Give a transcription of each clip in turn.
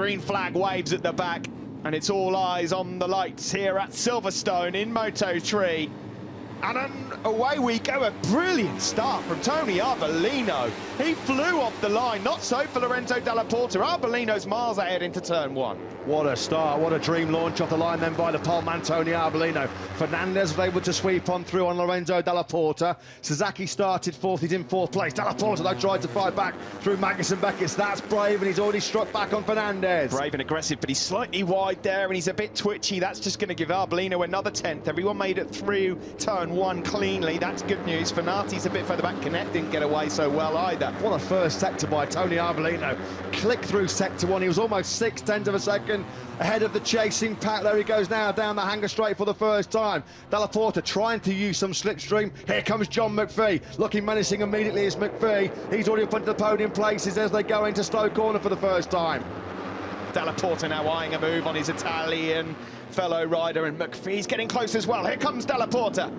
green flag waves at the back, and it's all eyes on the lights here at Silverstone in Moto3. And away we go, a brilliant start from Tony Arbolino. He flew off the line, not so for Lorenzo Dalla Porta. Arbolino's miles ahead into turn one. What a start, what a dream launch off the line then by the pole man, Tony Arbolino. Fernandez was able to sweep on through on Lorenzo Dalla Porta. Sasaki started fourth, he's in fourth place. Dalla Porta though tried to fight back through Magnus and Beckett. That's brave, and he's already struck back on Fernandez. Brave and aggressive, but he's slightly wide there and he's a bit twitchy. That's just going to give Arbolino another 10th. Everyone made it through turn one cleanly. That's good news. Fanati's a bit further back. Canet didn't get away so well either. What a first sector by Tony Arbolino. Click through sector one. He was almost 6/10 of a second ahead of the chasing pack. There he goes now down the hanger straight for the first time. Dalla Porta trying to use some slipstream. Here comes John McPhee, looking menacing immediately as McPhee. He's already up into the podium places as they go into Stowe Corner for the first time. Dalla Porta now eyeing a move on his Italian fellow rider, and McPhee's getting close as well. Here comes Dalla Porta.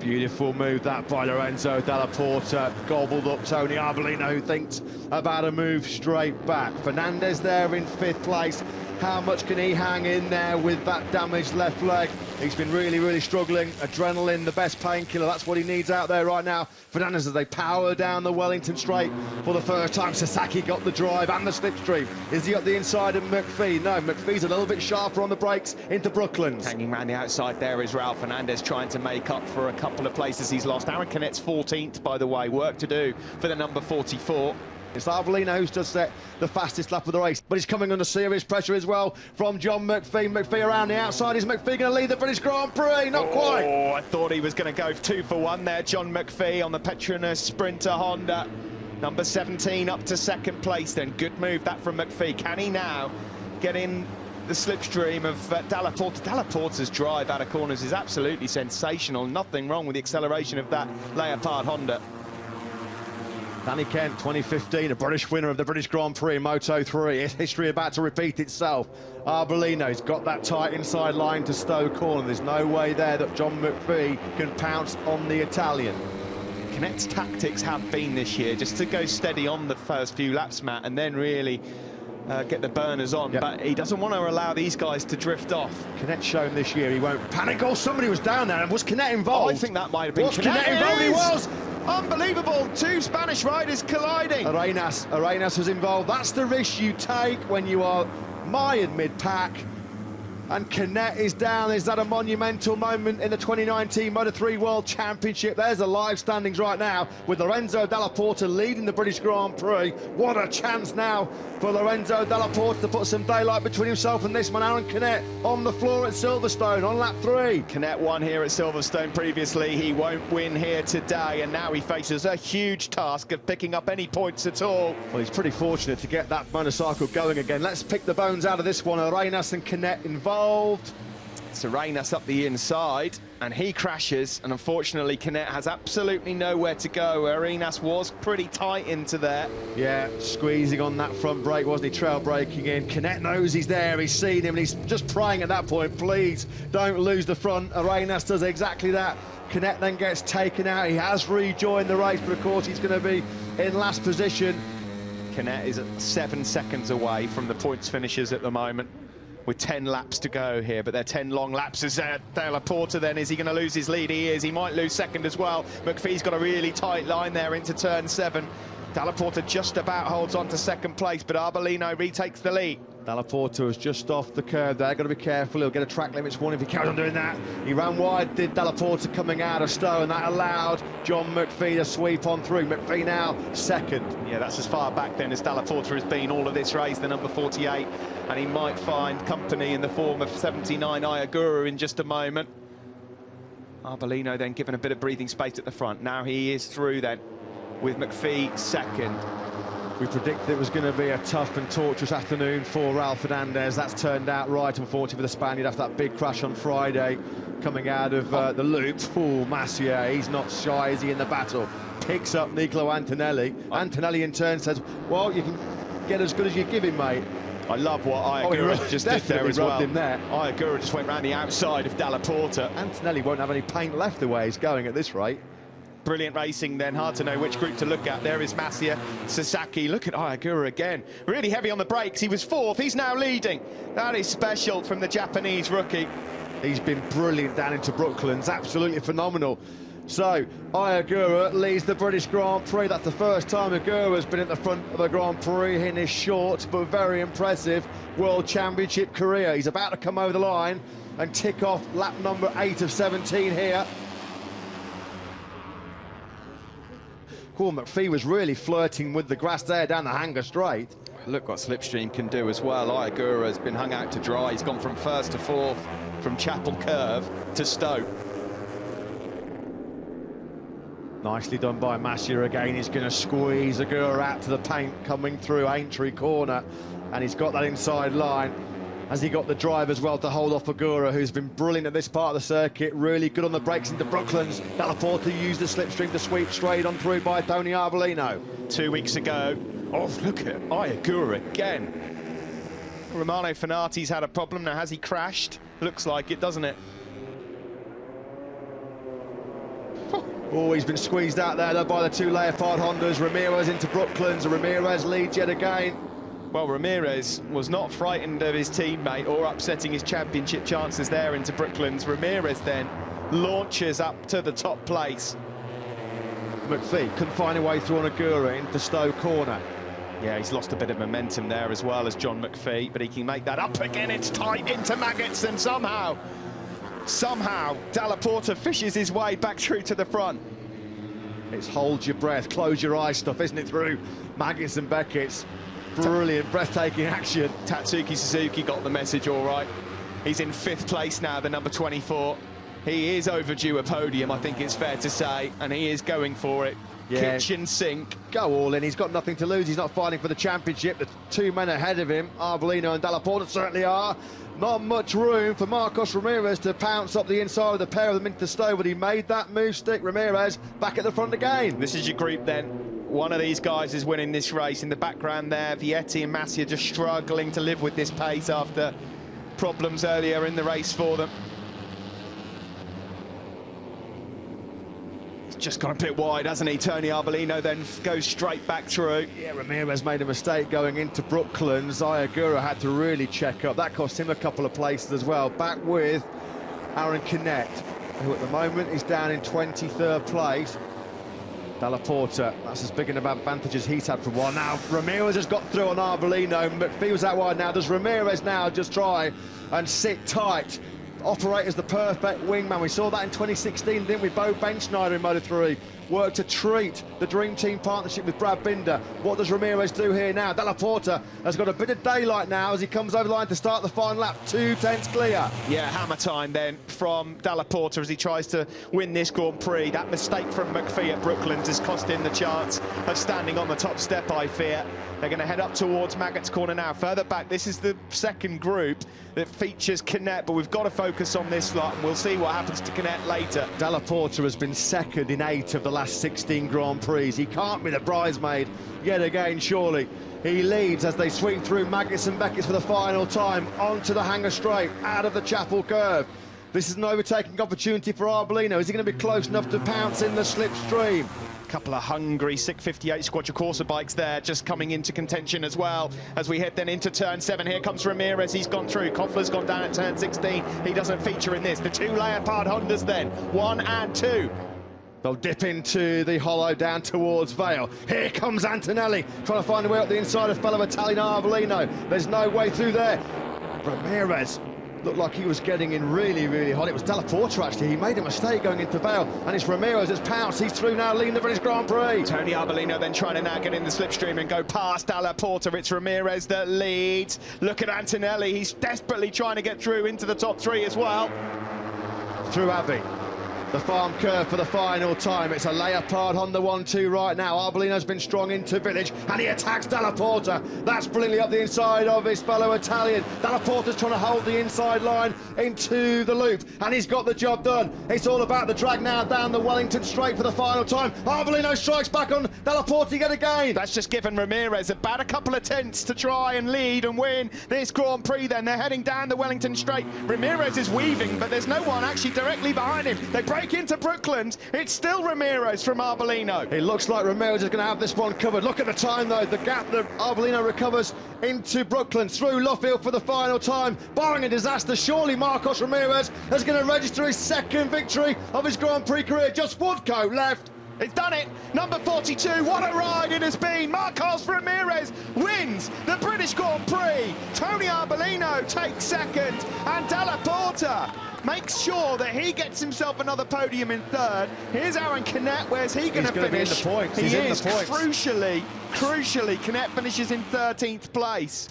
Beautiful move that by Lorenzo Dalla Porta. Gobbled up Tony Arbolino, who thinks about a move straight back. Fernandez there in 5th place. How much can he hang in there with that damaged left leg? He's been really struggling. Adrenaline, the best painkiller. That's what he needs out there right now. Fernandez, as they power down the Wellington straight for the first time. Sasaki got the drive and the slipstream. Is he up the inside of McPhee? No, McPhee's a little bit sharper on the brakes into Brooklands. Hanging around the outside there is Raul Fernandez, trying to make up for a couple of places he's lost. Aron Canet's 14th, by the way. Work to do for the number 44. It's Arbolino who's just set the fastest lap of the race, but he's coming under serious pressure as well from John McPhee. McPhee around the outside. Is McPhee going to lead the British Grand Prix? Not quite. Oh, I thought he was going to go 2 for 1 there. John McPhee on the Petronas Sprinter Honda. Number 17 up to 2nd place then. Good move that from McPhee. Can he now get in the slipstream of Dalla Porta? Dalla Porta's drive out of corners is absolutely sensational. Nothing wrong with the acceleration of that Leopard Honda. Danny Kent, 2015, a British winner of the British Grand Prix in Moto3. Is history about to repeat itself? Arbolino's got that tight inside line to Stowe Corner. There's no way there that John McPhee can pounce on the Italian. Canet's tactics have been this year just to go steady on the first few laps, Matt, and then really get the burners on. Yep. But he doesn't want to allow these guys to drift off. Canet's shown this year he won't panic. Oh, somebody was down there. And was Canet involved? Oh, I think that might have been Canet involved. He was. Unbelievable, 2 Spanish riders colliding. Arenas was involved. That's the risk you take when you are mired mid-pack. And Canet is down. Is that a monumental moment in the 2019 Moto3 World Championship? There's the live standings right now with Lorenzo Dalla Porta leading the British Grand Prix. What a chance now for Lorenzo Dalla Porta to put some daylight between himself and this man, Aron Canet, on the floor at Silverstone on lap 3. Canet won here at Silverstone previously. He won't win here today, and now he faces a huge task of picking up any points at all. Well, he's pretty fortunate to get that motorcycle going again. Let's pick the bones out of this one. Arenas and Canet involved. It's Arenas up the inside, and he crashes, and unfortunately Canet has absolutely nowhere to go. Arenas was pretty tight into there. Yeah, squeezing on that front brake, wasn't he? Trail braking in. Canet knows he's there, he's seen him, and he's just praying at that point, please don't lose the front. Arenas does exactly that. Canet then gets taken out. He has rejoined the race, but of course he's going to be in last position. Canet is 7 seconds away from the points finishers at the moment, with 10 laps to go here, but they're 10 long laps. As Dalla Porta then, is he going to lose his lead? He is. He might lose second as well. McPhee's got a really tight line there into turn 7. Dalla Porta just about holds on to 2nd place, but Arbolino retakes the lead. Dalla Porta is just off the curve there. Got to be careful. He'll get a track limits warning if he carries on doing that. He ran wide, did Dalla Porta coming out of Stowe, and that allowed John McPhee to sweep on through. McPhee now 2nd. Yeah, that's as far back then as Dalla Porta has been all of this race, the number 48, and he might find company in the form of 79 Iagura in just a moment. Arbolino then given a bit of breathing space at the front. Now he is through then, with McPhee 2nd. We predicted it was going to be a tough and torturous afternoon for Raul Fernandez. That's turned out right, unfortunately, for the Spaniard after that big crash on Friday coming out of the loop. Oh, Massier, he's not shy, is he, in the battle? Picks up Nicolo Antonelli. Antonelli in turn says, well, you can get as good as you give him, mate. I love what Iagura just did there as well. Him there. Iagura just went round the outside of Dalla Porta. Antonelli won't have any paint left the way he's going at this rate. Brilliant racing then, hard to know which group to look at. There is Masia, Sasaki, look at Ayagura again. Really heavy on the brakes, he was fourth, he's now leading. That is special from the Japanese rookie. He's been brilliant down into Brooklands, absolutely phenomenal. So, Ayagura leads the British Grand Prix. That's the first time Agura's been at the front of a Grand Prix in his short, but very impressive World Championship career. He's about to come over the line and tick off lap number 8 of 17 here. McPhee was really flirting with the grass there down the hanger straight. Look what Slipstream can do as well. Ayagura has been hung out to dry. He's gone from first to fourth, from Chapel Curve to Stoke. Nicely done by Masia again. He's going to squeeze Agura out to the paint coming through Aintree corner, and he's got that inside line. Has he got the drive as well to hold off Agura, who's been brilliant at this part of the circuit, really good on the brakes into Brooklands. Dalla Porta used the slipstream to sweep straight on through by Tony Arbolino. 2 weeks ago, oh, look at Ayagura again. Romano Fenati's had a problem now. Has he crashed? Looks like it, doesn't it? Oh, he's been squeezed out there though by the two Leopard Hondas. Ramirez into Brooklands. Ramirez leads yet again. Well, Ramirez was not frightened of his teammate or upsetting his championship chances there into Brooklands. Ramirez then launches up to the top place. McPhee couldn't find a way through on Agura into Stowe corner. Yeah, he's lost a bit of momentum there as well as John McPhee, but he can make that up again. It's tight into Maggots, and somehow Dalla Porta fishes his way back through to the front. It's hold your breath, close your eyes stuff, isn't it, through Maggots and Beckett's. Brilliant, breathtaking action. Tatsuki Suzuki got the message all right. He's in 5th place now, the number 24. He is overdue a podium, I think it's fair to say, and he is going for it. Yeah. Kitchen sink. Go all in, he's got nothing to lose, he's not fighting for the championship. The two men ahead of him, Arbolino and Dalla Porta, certainly are. Not much room for Marcos Ramirez to pounce up the inside of the pair of them into Stowe, but he made that move stick. Ramirez back at the front again. This is your group then. One of these guys is winning this race. In the background there, Vietti and Masia just struggling to live with this pace after problems earlier in the race for them. He's just gone a bit wide, hasn't he? Tony Arbolino then goes straight back through. Yeah, Ramirez made a mistake going into Brooklands. Ayagura had to really check up. That cost him a couple of places as well. Back with Aron Canet, who at the moment is down in 23rd place. Dalla Porta, that's as big an advantage as he's had for a while. Now, Ramirez has got through on Arbolino. McPhee's out wide now. Does Ramirez now just try and sit tight? Operate as the perfect wingman. We saw that in 2016, didn't we? Bo Benschneider in Moto3 worked to treat the Dream Team partnership with Brad Binder. What does Ramirez do here now? Dalla Porta has got a bit of daylight now as he comes over the line to start the final lap. 2 tenths clear. Yeah, hammer time then from Dalla Porta as he tries to win this Grand Prix. That mistake from McPhee at Brooklands has cost him the chance of standing on the top step, I fear. They're going to head up towards Maggots corner now. Further back, this is the second group that features Canet, but we've got to focus on this lot, and we'll see what happens to Canet later. Dalla Porta has been second in 8 of the last 16 Grand Prix. He can't be the bridesmaid yet again, surely. He leads as they sweep through Maggots and Beckett's for the final time, onto the hanger straight, out of the Chapel Curve. This is an overtaking opportunity for Arbolino. Is he going to be close enough to pounce in the slipstream? Couple of hungry 658 Quadricorsa bikes there, just coming into contention as well. As we head then into turn 7, here comes Ramirez. He's gone through. Koffler's gone down at turn 16. He doesn't feature in this. The two Leopard Hondas then, 1 and 2. They'll dip into the hollow down towards Vale. Here comes Antonelli, trying to find a way up the inside of fellow Italian Arbolino. There's no way through there. Ramirez looked like he was getting in really, really hot. It was Dalla Porta, actually. He made a mistake going into Vale, and it's Ramirez that's pounced. He's through now, leading the British Grand Prix. Tony Arbolino then trying to now get in the slipstream and go past Dalla Porta. It's Ramirez that leads. Look at Antonelli. He's desperately trying to get through into the top 3 as well. Through Abbey. The farm curve for the final time. It's a Leopard Honda 1-2 right now. Arbolino's been strong into Village, and he attacks Dalla Porta. That's brilliantly up the inside of his fellow Italian. Dalla Porta's trying to hold the inside line into the loop, and he's got the job done. It's all about the drag now down the Wellington straight for the final time. Arbolino strikes back on Dalla Porta yet again. That's just given Ramirez about a couple of tenths to try and lead and win this Grand Prix then. They're heading down the Wellington straight. Ramirez is weaving, but there's no one actually directly behind him. They break break into Brooklands. It's still Ramirez from Arbolino. It looks like Ramirez is going to have this one covered. Look at the time, though, the gap that Arbolino recovers into Brooklands, through Luffield for the final time. Barring a disaster, surely Marcos Ramirez is going to register his second victory of his Grand Prix career. Just Woodcote left. He's done it. Number 42, what a ride it has been. Marcos Ramirez wins the British Grand Prix. Tony Arbolino takes second, and Della Porta makes sure that he gets himself another podium in third. Here's Aron Canet. Where's he going to finish? Be in the points. He He's in is. the points. Crucially, Canet finishes in 13th place.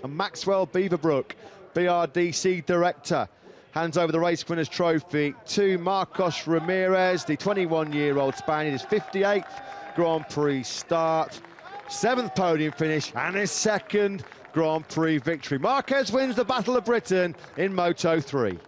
And Maxwell Beaverbrook, BRDC director, hands over the race winners trophy to Marcos Ramirez, the 21-year-old Spaniard, his 58th Grand Prix start, 7th podium finish, and his second Grand Prix victory. Marquez wins the Battle of Britain in Moto3.